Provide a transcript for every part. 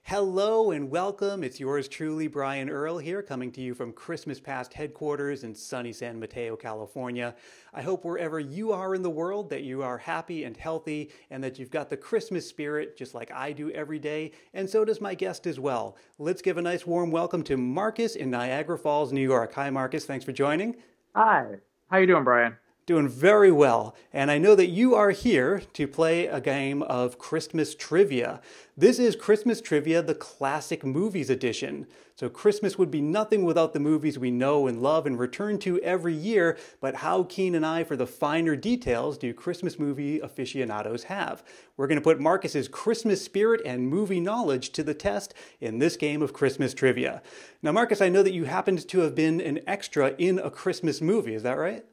Hello and welcome. It's yours truly, Brian Earl here, coming to you from Christmas Past headquarters in sunny San Mateo, California. I hope wherever you are in the world that you are happy and healthy and that you've got the Christmas spirit just like I do every day, and so does my guest as well. Let's give a nice warm welcome to Marcus in Niagara Falls, New York. Hi, Marcus. Thanks for joining. Hi. How you doing, Brian? Doing very well, and I know that you are here to play a game of Christmas trivia. This is Christmas Trivia, the Classic Movies Edition. So Christmas would be nothing without the movies we know and love and return to every year, but how keen an eye for the finer details do Christmas movie aficionados have? We're going to put Marcus's Christmas spirit and movie knowledge to the test in this game of Christmas Trivia. Now, Marcus, I know that you happened to have been an extra in a Christmas movie, is that right?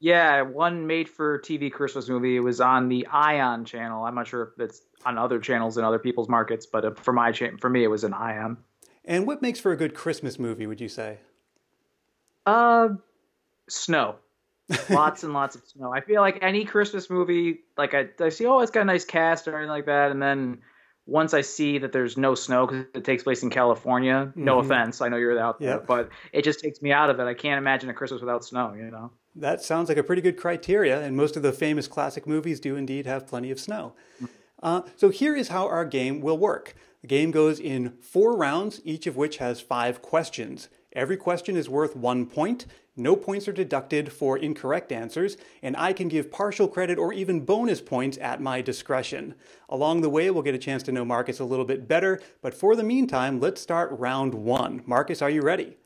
Yeah, one made-for-TV Christmas movie. It was on the Ion channel. I'm not sure if it's on other channels in other people's markets, but for me, it was an Ion. And what makes for a good Christmas movie, would you say? Uh, Snow. Lots and lots of snow. I feel like any Christmas movie, like I see, oh, it's got a nice cast or anything like that, and then once I see that there's no snow because it takes place in California, no offense, I know you're out there, but it just takes me out of it. I can't imagine a Christmas without snow, you know? That sounds like a pretty good criteria, and most of the famous classic movies do indeed have plenty of snow. So here is how our game will work. The game goes in 4 rounds, each of which has 5 questions. Every question is worth 1 point. No points are deducted for incorrect answers, and I can give partial credit or even bonus points at my discretion. Along the way, we'll get a chance to know Marcus a little bit better, but for the meantime, let's start round 1. Marcus, are you ready?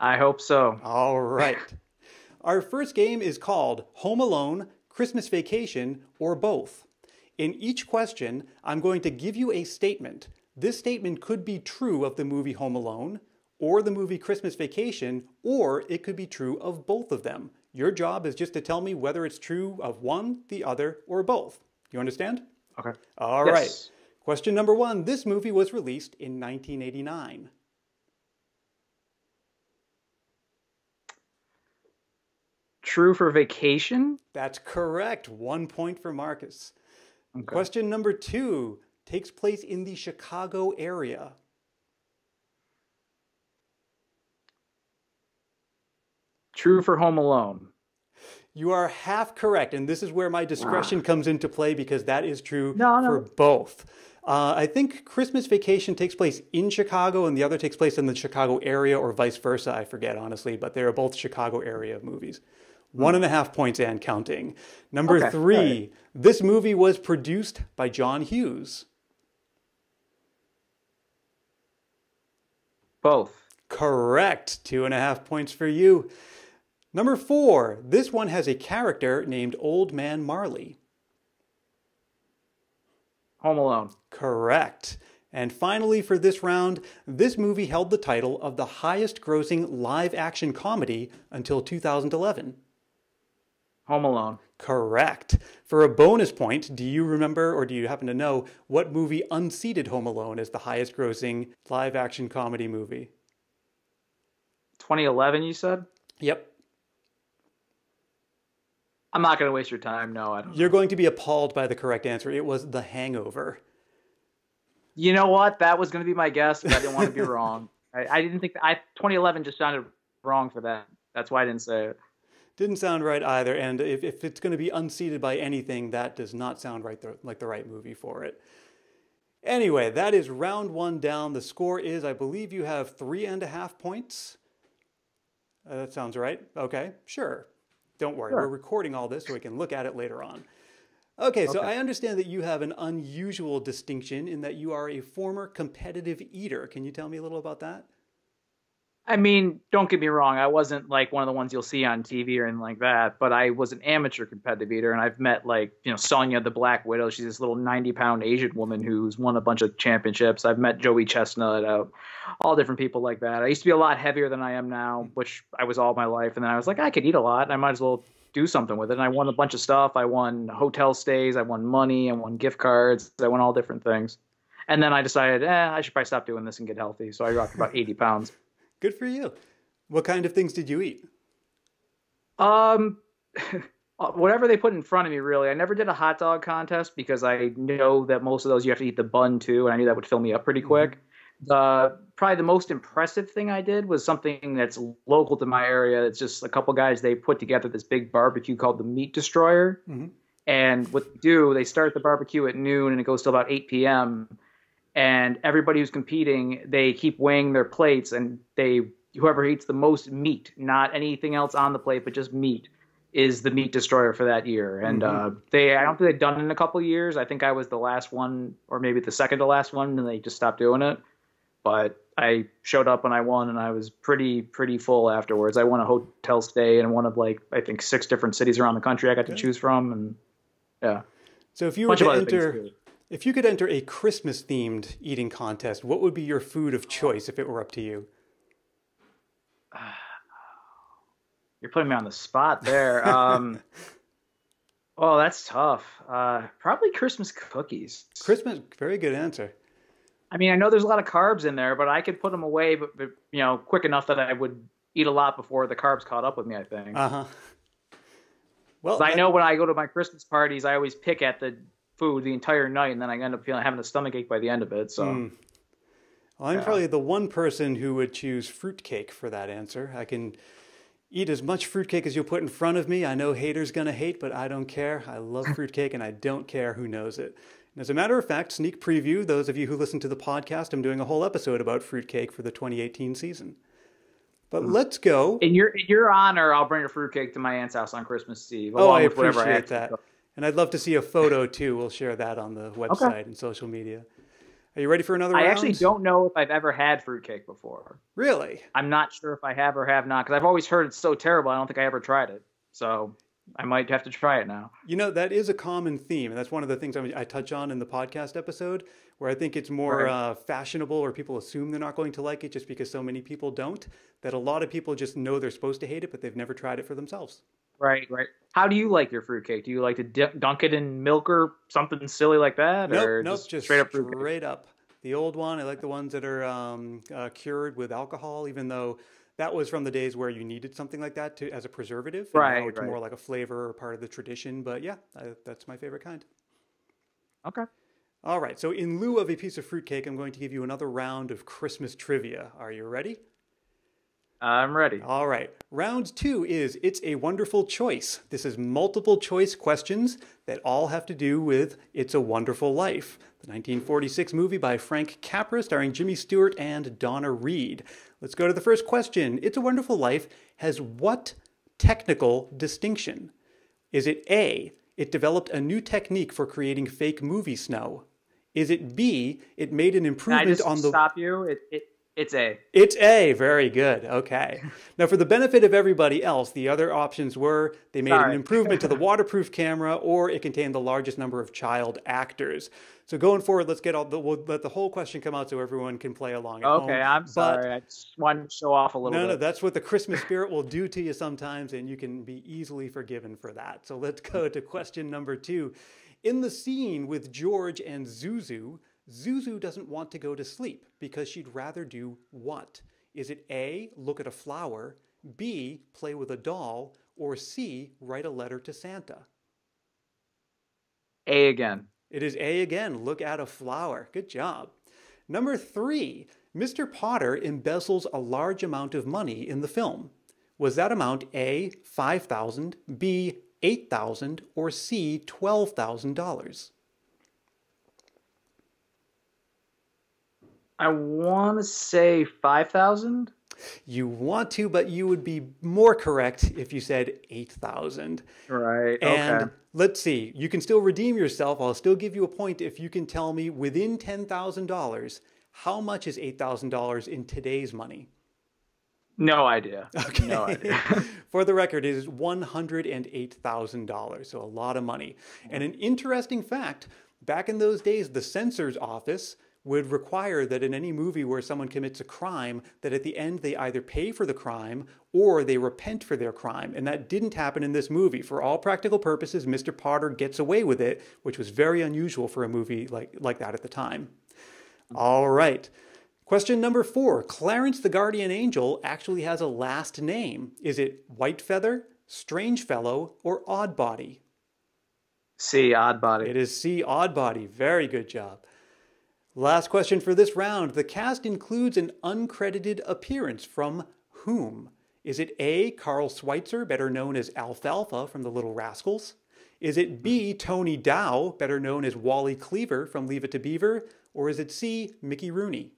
I hope so. All right. Our first game is called Home Alone, Christmas Vacation, or both. In each question, I'm going to give you a statement. This statement could be true of the movie Home Alone, or the movie Christmas Vacation, or it could be true of both of them. Your job is just to tell me whether it's true of one, the other, or both. You understand? Okay. All right. Question number 1. This movie was released in 1989. True for Vacation? That's correct. 1 point for Marcus. Okay. Question number 2 takes place in the Chicago area. True for Home Alone. You are half correct, and this is where my discretion comes into play because that is true No. for both. I think Christmas Vacation takes place in Chicago and the other takes place in the Chicago area or vice versa. I forget, honestly, but they are both Chicago area movies. 1.5 points and counting. Number 3, right. This movie was produced by John Hughes. Both. Correct. 2.5 points for you. Number 4, this one has a character named Old Man Marley. Home Alone. Correct. And finally for this round, this movie held the title of the highest grossing live-action comedy until 2011. Home Alone. Correct. For a bonus point, do you remember or do you happen to know what movie unseated Home Alone as the highest grossing live-action comedy movie? 2011, you said? Yep. I'm not going to waste your time. No, I don't. You're going to be appalled by the correct answer. It was The Hangover. You know what? That was going to be my guess, but I didn't want to be wrong. I didn't think 2011 just sounded wrong for that. That's why I didn't say it. Didn't sound right either, and if it's going to be unseated by anything, that does not sound right like the right movie for it. Anyway, that is round 1 down. The score is, I believe you have 3.5 points. That sounds right. Okay, sure. Don't worry, We're recording all this so we can look at it later on. Okay, so I understand that you have an unusual distinction in that you are a former competitive eater. Can you tell me a little about that? I mean, don't get me wrong. I wasn't like one of the ones you'll see on TV or anything like that, but I was an amateur competitive eater, and I've met Sonya the Black Widow. She's this little 90-pound Asian woman who's won a bunch of championships. I've met Joey Chestnut, all different people like that. I used to be a lot heavier than I am now, which I was all my life, and then I was like, I could eat a lot, and I might as well do something with it. And I won a bunch of stuff. I won hotel stays. I won money. I won gift cards. I won all different things. And then I decided, I should probably stop doing this and get healthy. So I dropped about 80 pounds. Good for you. What kind of things did you eat? Whatever they put in front of me, really. I never did a hot dog contest because I know that most of those you have to eat the bun too, and I knew that would fill me up pretty Hmm. quick. Probably the most impressive thing I did was something that's local to my area. It's just a couple guys, they put together this big barbecue called the Meat Destroyer. Hmm. And what they do, they start the barbecue at noon and it goes till about 8 p.m. And everybody who's competing, they keep weighing their plates, and whoever eats the most meat, not anything else on the plate, but just meat, is the Meat Destroyer for that year. And Hmm. I don't think they've done it in a couple of years. I think I was the last one, or maybe the second to last one, and they just stopped doing it. But I showed up and I won, and I was pretty full afterwards. I won a hotel stay in one of like I think 6 different cities around the country I got to Okay. choose from, and yeah, So if a you were bunch of to other things enter, too. if you could enter a Christmas themed eating contest, what would be your food of choice if it were up to you? You're putting me on the spot there. Oh, that's tough. Probably Christmas cookies. Christmas, very good answer. I mean, I know there's a lot of carbs in there, but I could put them away, but quick enough that I would eat a lot before the carbs caught up with me, I think. Uh-huh. Well, 'Cause I know when I go to my Christmas parties, I always pick at the food the entire night, and then I end up having a stomach ache by the end of it. So, well, I'm yeah. probably the one person who would choose fruitcake for that answer. I can eat as much fruitcake as you'll put in front of me. I know haters gonna hate, but I don't care. I love fruitcake and I don't care who knows it. And as a matter of fact, sneak preview, those of you who listen to the podcast, I'm doing a whole episode about fruitcake for the 2018 season. But let's go. In your honor, I'll bring a fruitcake to my aunt's house on Christmas Eve, Oh, I along with whatever I appreciate actually that. cook. And I'd love to see a photo too. We'll share that on the Okay. website and social media. Are you ready for another I actually round? don't know if I've ever had fruitcake before. Really? I'm not sure if I have or have not because I've always heard it's so terrible. I don't think I ever tried it. So I might have to try it now. You know, that is a common theme. And that's one of the things I touch on in the podcast episode, where I think it's more Right. fashionable or people assume they're not going to like it just because so many people don't, that a lot of people just know they're supposed to hate it, but they've never tried it for themselves. Right, right. How do you like your fruitcake? Do you like to dunk it in milk or something silly like that, Nope, or nope, just just straight up fruitcake? straight up. The old one, I like the ones that are cured with alcohol, even though that was from the days where you needed something like that to as a preservative, and now Right, it's right. more like a flavor or part of the tradition. But yeah, that's my favorite kind. Okay. All right, so in lieu of a piece of fruitcake, I'm going to give you another round of Christmas trivia. Are you ready? I'm ready. All right. Round two is It's a Wonderful Choice. This is multiple choice questions that all have to do with It's a Wonderful Life, the 1946 movie by Frank Capra starring Jimmy Stewart and Donna Reed. Let's go to the first question. It's a Wonderful Life has what technical distinction? Is it A, it developed a new technique for creating fake movie snow? Is it B, it made an Can I improvement just on the... stop you? It's A. It's A. Very good. Okay. Now, for the benefit of everybody else, the other options were they made an Sorry. improvement to the waterproof camera, or it contained the largest number of child actors. So going forward, we'll let the whole question come out so everyone can play along at home. Okay, I'm But sorry. I just wanted to show off a little no, bit. that's what the Christmas spirit will do to you sometimes, and you can be easily forgiven for that. So let's go to question number two. In the scene with George and Zuzu, Zuzu doesn't want to go to sleep because she'd rather do what? Is it A, look at a flower, B, play with a doll, or C, write a letter to Santa? A again. It is A again, look at a flower. Good job. Number three, Mr. Potter embezzles a large amount of money in the film. Was that amount A, $5,000, B, $8,000, or C, $12,000? I want to say 5,000. You want to, but you would be more correct if you said 8,000. Right. And Okay. let's see, you can still redeem yourself. I'll still give you a point if you can tell me within $10,000, how much is $8,000 in today's money? No idea. Okay. No idea. For the record, it is $108,000, so a lot of money. And an interesting fact, back in those days, the censor's office would require that in any movie where someone commits a crime, that at the end they either pay for the crime or they repent for their crime. And that didn't happen in this movie. For all practical purposes, Mr. Potter gets away with it, which was very unusual for a movie like that at the time. All right. Question number four. Clarence the Guardian Angel actually has a last name. Is it Whitefeather, Strangefellow, or Oddbody? C, Oddbody. It is C, Oddbody. Very good job. Last question for this round. The cast includes an uncredited appearance from whom? Is it A, Carl Schweitzer, better known as Alfalfa from The Little Rascals? Is it B, Tony Dow, better known as Wally Cleaver from Leave It to Beaver? Or is it C, Mickey Rooney?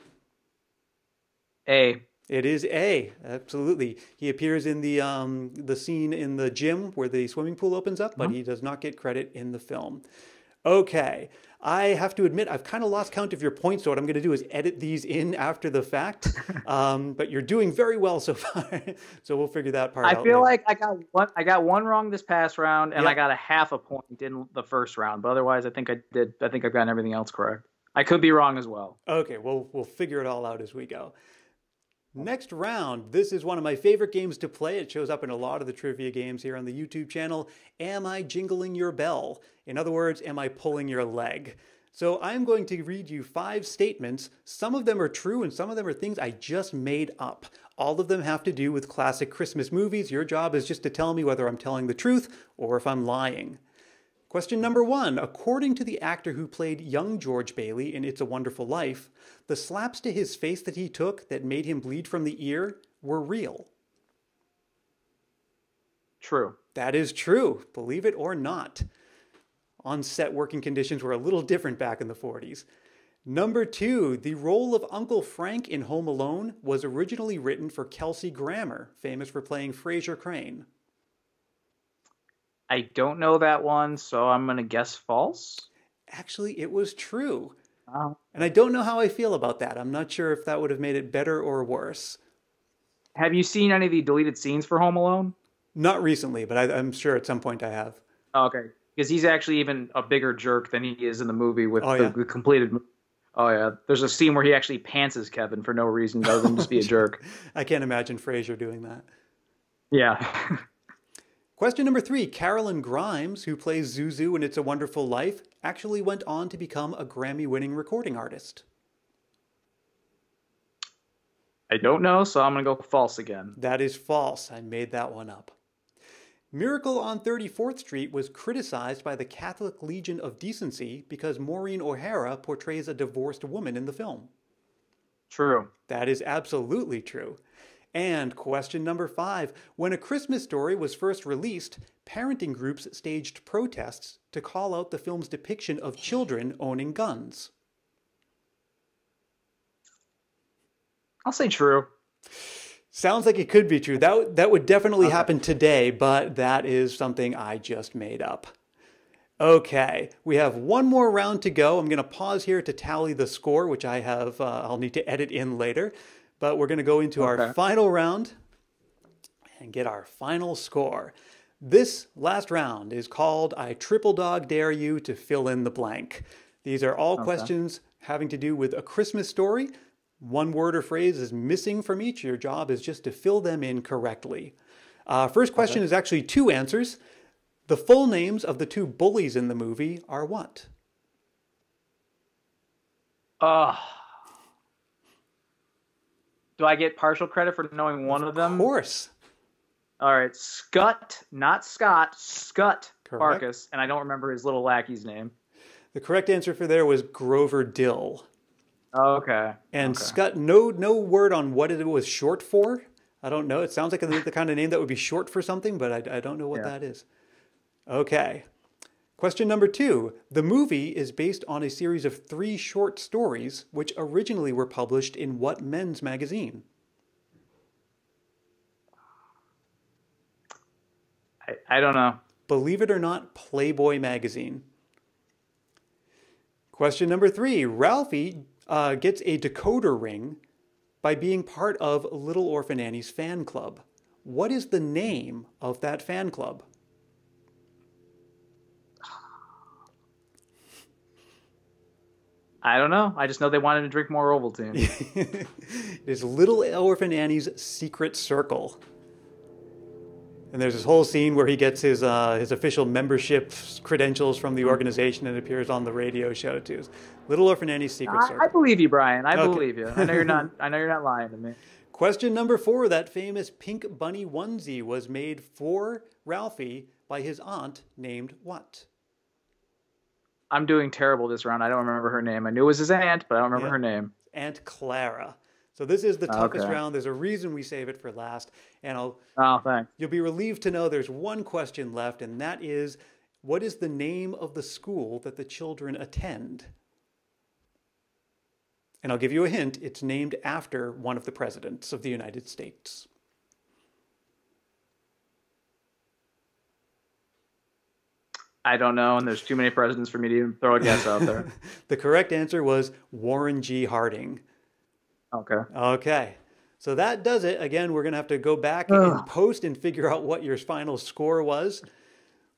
A. It is A, absolutely. He appears in the scene in the gym where the swimming pool opens up, but he does not get credit in the film. Okay, I have to admit I've kind of lost count of your points, so what I'm going to do is edit these in after the fact. But you're doing very well so far, so we'll figure that part out. I feel like I got one wrong this past round, and I got a half a point in the first round. But otherwise, I think I did. I think I've gotten everything else correct. I could be wrong as well. Okay, well, we'll figure it all out as we go. Next round, this is one of my favorite games to play. It shows up in a lot of the trivia games here on the YouTube channel. Am I jingling your bell? In other words, am I pulling your leg? So I'm going to read you 5 statements. Some of them are true and some of them are things I just made up. All of them have to do with classic Christmas movies. Your job is just to tell me whether I'm telling the truth or if I'm lying. Question number 1. According to the actor who played young George Bailey in It's a Wonderful Life, the slaps to his face that he took that made him bleed from the ear were real. True. That is true, believe it or not. On-set working conditions were a little different back in the 40s. Number 2, the role of Uncle Frank in Home Alone was originally written for Kelsey Grammer, famous for playing Frasier Crane. I don't know that one, so I'm going to guess false. Actually, it was true. Oh. And I don't know how I feel about that. I'm not sure if that would have made it better or worse. Have you seen any of the deleted scenes for Home Alone? Not recently, but I'm sure at some point I have. Okay. Because he's actually even a bigger jerk than he is in the movie with the completed. Oh, yeah. There's a scene where he actually pantses Kevin for no reason other than just be a jerk. I can't imagine Frasier doing that. Yeah. Question number 3. Carolyn Grimes, who plays Zuzu in It's a Wonderful Life, actually went on to become a Grammy-winning recording artist. I don't know, so I'm going to go false again. That is false. I made that one up. Miracle on 34th Street was criticized by the Catholic Legion of Decency because Maureen O'Hara portrays a divorced woman in the film. True. That is absolutely true. And question number 5. When A Christmas Story was first released, parenting groups staged protests to call out the film's depiction of children owning guns. I'll say true. Sounds like it could be true. That would definitely happen today, but that is something I just made up. Okay, we have one more round to go. I'm going to pause here to tally the score, which I'll need to edit in later. But we're going to go into our final round and get our final score. This last round is called I Triple Dog Dare You to Fill in the Blank. These are all questions having to do with A Christmas Story. One word or phrase is missing from each. Your job is just to fill them in correctly. First question is actually 2 answers. The full names of the 2 bullies in the movie are what? Do I get partial credit for knowing one of them? Of course. All right. Scut, not Scott, Scut Correct. Farkas, and I don't remember his little lackey's name. The correct answer for there was Grover Dill. Okay. And Scut, no word on what it was short for. I don't know. It sounds like the kind of name that would be short for something, but I don't know what that is. Okay. Question number 2. The movie is based on a series of 3 short stories, which originally were published in what men's magazine? I don't know. Believe it or not, Playboy magazine. Question number 3. Ralphie gets a decoder ring by being part of Little Orphan Annie's fan club. What is the name of that fan club? I don't know. I just know they wanted to drink more Ovaltine. It is Little Orphan Annie's Secret Circle. And there's this whole scene where he gets his official membership credentials from the organization and appears on the radio show too. Little Orphan Annie's Secret Circle. I believe you, Brian. I believe you. I know you're not. I know you're not lying to me. Question number 4. That famous pink bunny onesie was made for Ralphie by his aunt named what? I'm doing terrible this round. I don't remember her name. I knew it was his aunt, but I don't remember her name. Aunt Clara. So this is the toughest Okay. round. There's a reason we save it for last. And Oh, thanks. you'll be relieved to know there's one question left, and that is, what is the name of the school that the children attend? And I'll give you a hint. It's named after one of the presidents of the United States. I don't know, and there's too many presidents for me to even throw a guess out there. The correct answer was Warren G. Harding. Okay. Okay. So that does it. Again, we're going to have to go back and post and figure out what your final score was.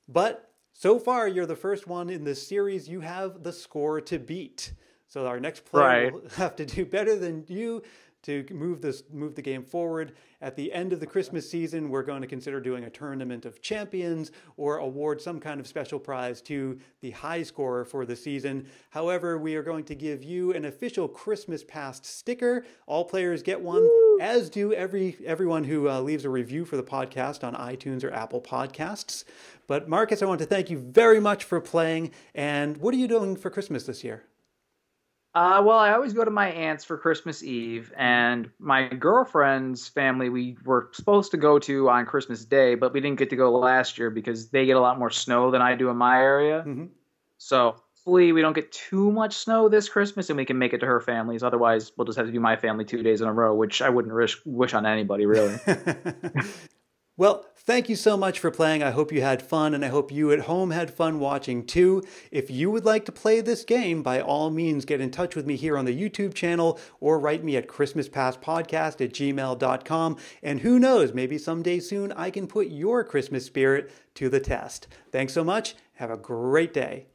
But so far, you're the first one in this series. You have the score to beat. So our next player will have to do better than you to move the game forward. At the end of the Christmas season, we're going to consider doing a tournament of champions or award some kind of special prize to the high scorer for the season. However, we are going to give you an official Christmas Past sticker. All players get one, as do everyone who leaves a review for the podcast on iTunes or Apple Podcasts. But Marcus, I want to thank you very much for playing. And what are you doing for Christmas this year? Well, I always go to my aunt's for Christmas Eve, and my girlfriend's family we were supposed to go to on Christmas Day, but we didn't get to go last year because they get a lot more snow than I do in my area. Mm-hmm. So hopefully we don't get too much snow this Christmas and we can make it to her family's. Otherwise, we'll just have to do my family 2 days in a row, which I wouldn't wish on anybody, really. Well, thank you so much for playing. I hope you had fun, and I hope you at home had fun watching too. If you would like to play this game, by all means, get in touch with me here on the YouTube channel or write me at christmaspastpodcast@gmail.com. And who knows, maybe someday soon I can put your Christmas spirit to the test. Thanks so much. Have a great day.